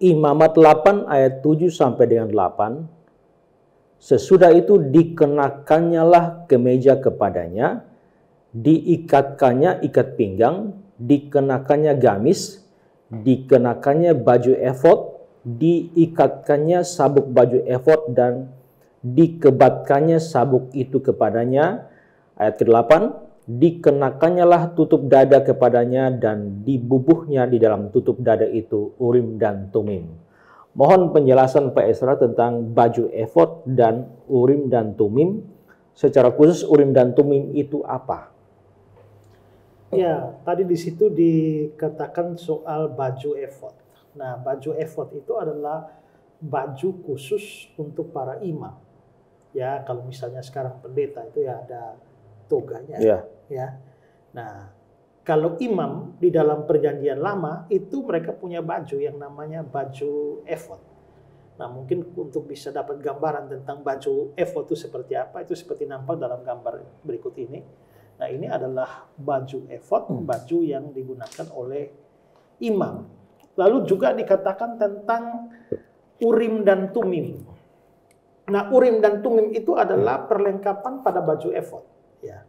Imamat 8 ayat 7 sampai dengan 8. Sesudah itu dikenakannya kemeja kepadanya, diikatkannya ikat pinggang, dikenakannya gamis, dikenakannya baju efod, diikatkannya sabuk baju efod dan dikebatkannya sabuk itu kepadanya. Ayat ke-8, dikenakannya tutup dada kepadanya dan dibubuhnya di dalam tutup dada itu Urim dan Tumim. Mohon penjelasan Pak Ezra tentang baju efod dan Urim dan Tumim. Secara khusus Urim dan Tumim itu apa? Ya, tadi di situ dikatakan soal baju efod. Nah, baju efod itu adalah baju khusus untuk para imam. Ya, kalau misalnya sekarang pendeta itu ya ada toganya. Ya. Nah, kalau imam di dalam perjanjian lama itu mereka punya baju yang namanya baju efod. Nah, mungkin untuk bisa dapat gambaran tentang baju efod itu seperti apa, itu seperti nampak dalam gambar berikut ini. Nah, ini adalah baju efod, baju yang digunakan oleh imam. Lalu juga dikatakan tentang Urim dan Tumim. Nah, Urim dan Tumim itu adalah perlengkapan pada baju efod. Ya.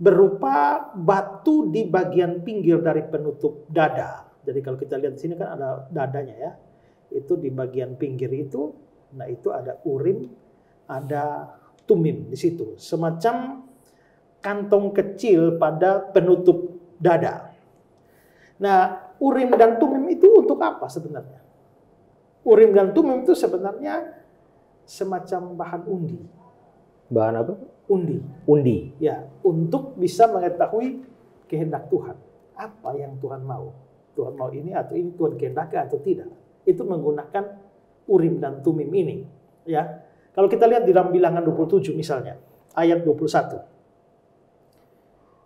Berupa batu di bagian pinggir dari penutup dada. Jadi kalau kita lihat di sini kan ada dadanya ya. Itu di bagian pinggir itu, nah itu ada Urim, ada Tumim di situ. Semacam kantong kecil pada penutup dada. Nah, Urim dan Tumim itu untuk apa sebenarnya? Urim dan Tumim itu sebenarnya semacam bahan undi. Bahan apa? Undi. Ya, untuk bisa mengetahui kehendak Tuhan. Apa yang Tuhan mau? Tuhan mau ini atau ini, Tuhan kehendaki atau tidak. Itu menggunakan Urim dan Tumim ini. Ya, kalau kita lihat di dalam Bilangan 27 misalnya, ayat 21.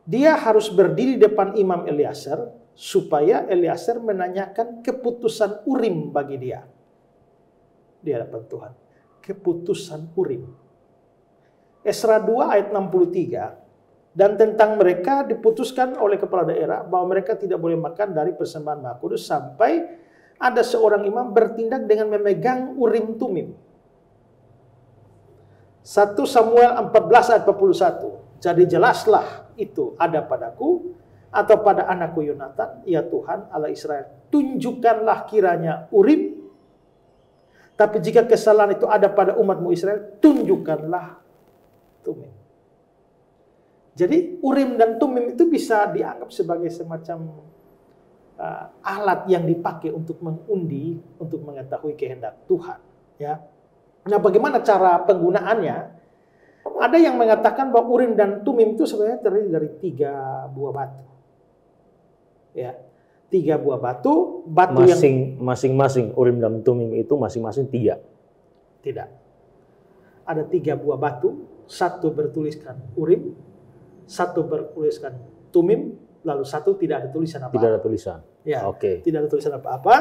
Dia harus berdiri depan Imam Eleazar supaya Eleazar menanyakan keputusan Urim bagi dia. Di hadapan Tuhan. Keputusan Urim. Esra 2 ayat 63. Dan tentang mereka diputuskan oleh kepala daerah bahwa mereka tidak boleh makan dari persembahan Maha Kudus sampai ada seorang imam bertindak dengan memegang Urim Tumim. 1 Samuel 14 ayat 41. Jadi jelaslah itu ada padaku atau pada anakku Yonatan, ya Tuhan Allah Israel, tunjukkanlah kiranya Urim. Tapi jika kesalahan itu ada pada umatmu Israel, tunjukkanlah Tumim. Jadi Urim dan Tumim itu bisa dianggap sebagai semacam alat yang dipakai untuk mengundi, untuk mengetahui kehendak Tuhan. Ya. Nah, bagaimana cara penggunaannya? Ada yang mengatakan bahwa Urim dan Tumim itu sebenarnya terdiri dari 3 buah batu. Ya, 3 buah batu. Masing-masing Urim dan Tumim itu masing-masing 3. Tidak. Ada 3 buah batu. 1 bertuliskan Urim, 1 bertuliskan Tumim, lalu 1 tidak ada tulisan apa-apa. Tidak ada tulisan. Ya, Oke. Tidak ada tulisan apa-apa.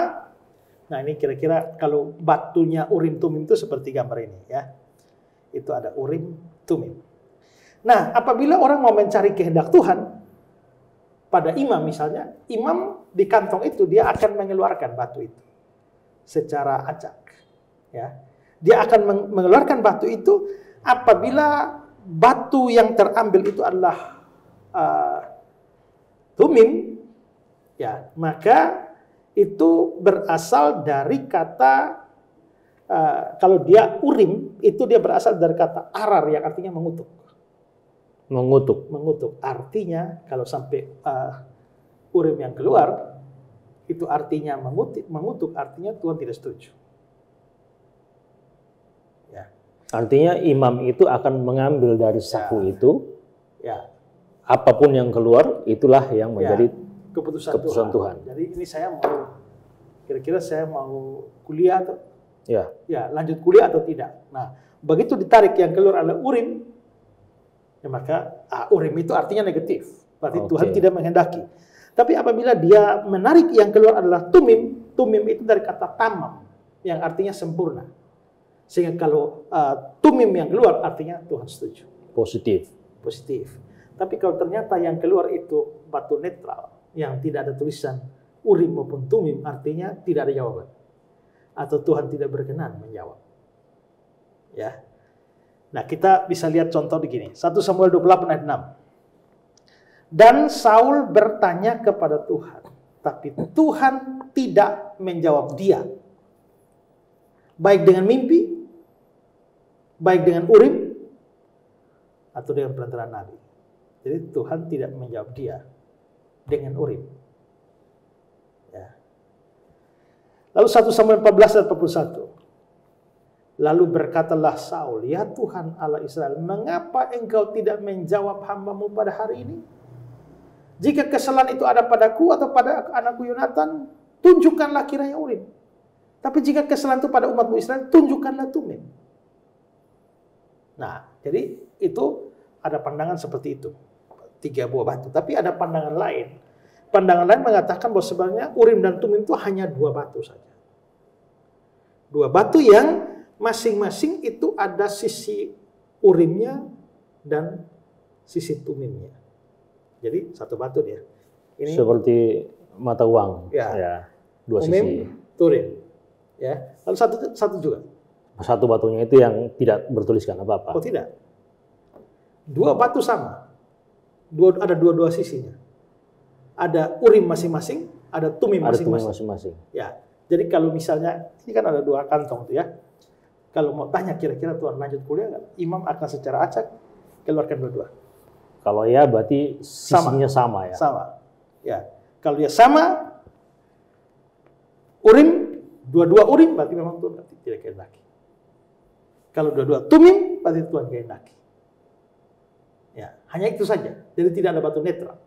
Nah, ini kira-kira kalau batunya Urim Tumim itu seperti gambar ini ya. Itu ada Urim Tumim. Nah, apabila orang mau mencari kehendak Tuhan pada imam misalnya, imam di kantong itu dia akan mengeluarkan batu itu secara acak. Ya. Dia akan mengeluarkan batu itu apabila batu yang terambil itu adalah Tumim, ya, maka itu berasal dari kata kalau dia Urim itu dia berasal dari kata arar yang artinya mengutuk. Mengutuk. Artinya kalau sampai Urim yang keluar itu artinya mengutuk artinya Tuhan tidak setuju. Ya. Artinya imam itu akan mengambil dari saku itu. Ya. Apapun yang keluar itulah yang menjadi keputusan Tuhan. Jadi ini saya mau kira-kira saya mau kuliah atau lanjut kuliah atau tidak. Nah, begitu ditarik yang keluar adalah Urim, ya maka Urim itu artinya negatif. Berarti Tuhan tidak menghendaki. Tapi apabila dia menarik yang keluar adalah Tumim, Tumim itu dari kata tamam yang artinya sempurna. Sehingga kalau Tumim yang keluar artinya Tuhan setuju. Positif. Tapi kalau ternyata yang keluar itu batu netral yang tidak ada tulisan Urim maupun Tumim, artinya tidak ada jawaban. atau Tuhan tidak berkenan menjawab. Ya. Nah, kita bisa lihat contoh begini. 1 Samuel 28 ayat 6. Dan Saul bertanya kepada Tuhan, tapi Tuhan tidak menjawab dia. Baik dengan mimpi, baik dengan Urim, atau dengan perantaraan Nabi. Jadi Tuhan tidak menjawab dia dengan Urim. Ya. Lalu 1 Samuel 14 ayat 41. Lalu berkatalah Saul, ya Tuhan Allah Israel, mengapa engkau tidak menjawab hamba-Mu pada hari ini? Jika kesalahan itu ada padaku atau pada anakku Yonatan, tunjukkanlah kiranya Urim. Tapi jika kesalahan itu pada umat-Mu Israel, tunjukkanlah Tumim. Nah, jadi itu ada pandangan seperti itu. 3 buah batu. Tapi ada pandangan lain. Pandangan lain mengatakan bahwa sebenarnya Urim dan Tumim itu hanya 2 batu saja. 2 batu yang masing-masing itu ada sisi Urimnya dan sisi Tumimnya. Jadi 1 batu dia. Ini seperti mata uang. Ya, 2 sisi. Tumim, Turim. Ya. Lalu satu juga. 1 batunya itu yang tidak bertuliskan apa-apa. Oh tidak. 2 batu sama. Ada dua sisinya. Ada Urim masing-masing, ada Tumim masing-masing. Ya. Jadi kalau misalnya, ini kan ada 2 kantong tuh ya. Kalau mau tanya kira-kira Tuhan lanjut kuliah nggak? Imam akan secara acak keluarkan 2-2. Kalau ya berarti sisinya sama ya? Sama. Ya. Kalau dia sama, Urim, 2-2 Urim, berarti memang Tuhan tidak kehendaki. Kalau 2-2 Tumim, berarti Tuhan kehendaki. Ya, hanya itu saja. Jadi tidak ada batu netral.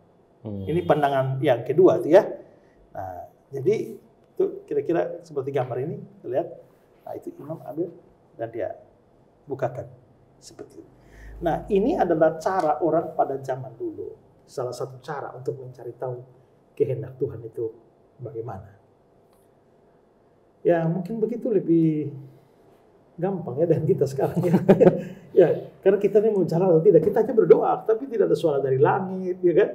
Ini pandangan yang kedua itu ya. Nah, jadi itu kira-kira seperti gambar ini, lihat. Nah, itu Imam ambil dan dia bukakan seperti itu. Nah, ini adalah cara orang pada zaman dulu. Salah satu cara untuk mencari tahu kehendak Tuhan itu bagaimana. Ya, mungkin begitu lebih gampang ya dan kita sekarang ya. Ya, karena kita ini mau jalan atau tidak, kita aja berdoa, tapi tidak ada suara dari langit, ya kan?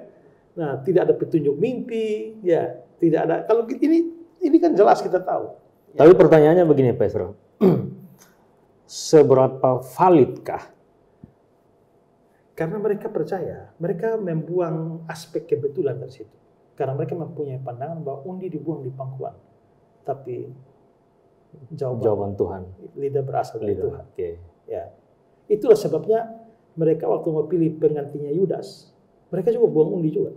Nah, tidak ada petunjuk mimpi, ya, tidak ada. Kalau ini kan jelas kita tahu. Tapi pertanyaannya begini, Pastor. Seberapa validkah? Karena mereka percaya, mereka membuang aspek kebetulan dari situ. Karena mereka mempunyai pandangan bahwa undi dibuang di pangkuan. Tapi jawaban Tuhan. Lidah berasal dari Tuhan. Okay. Ya. Itulah sebabnya mereka waktu mau pilih penggantinya Yudas, mereka juga buang undi juga.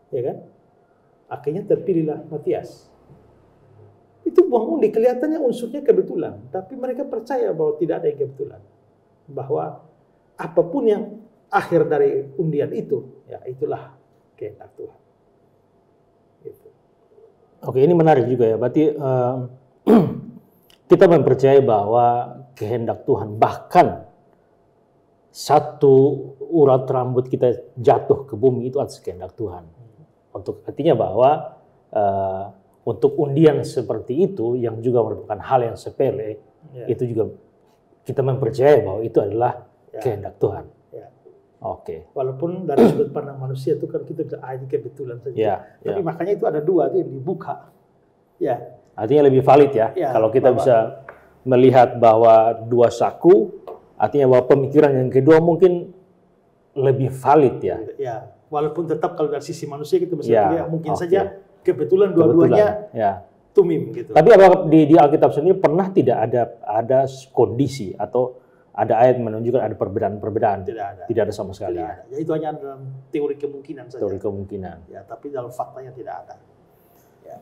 Ya kan? Akhirnya terpilihlah Matias. Itu buang undi, kelihatannya unsurnya kebetulan, tapi mereka percaya bahwa tidak ada yang kebetulan. Bahwa apapun yang akhir dari undian itu, ya itulah kehendak Tuhan. Gitu. Oke, ini menarik juga ya. Berarti kita mempercayai bahwa kehendak Tuhan, bahkan satu urat rambut kita jatuh ke bumi itu atas kehendak Tuhan. Untuk artinya bahwa untuk undian seperti itu yang juga merupakan hal yang sepele, itu juga kita mempercayai bahwa itu adalah kehendak Tuhan. Ya. Oke. Walaupun dari sudut pandang manusia itu kan kita bisa ini kebetulan saja. Tapi makanya itu ada 2 tuh yang dibuka. Ya. Artinya lebih valid ya. Kalau kita bisa melihat bahwa 2 saku, artinya bahwa pemikiran yang kedua mungkin lebih valid ya. Ya. Walaupun tetap kalau dari sisi manusia kita bisa lihat mungkin saja kebetulan dua-duanya Tumim gitu. Tapi apakah di Alkitab sendiri pernah tidak ada kondisi atau ada ayat menunjukkan ada perbedaan-perbedaan? Tidak ada sama sekali. Tidak ada. Ya, itu hanya dalam teori kemungkinan saja. Teori kemungkinan. Ya, tapi dalam faktanya tidak ada. Ya.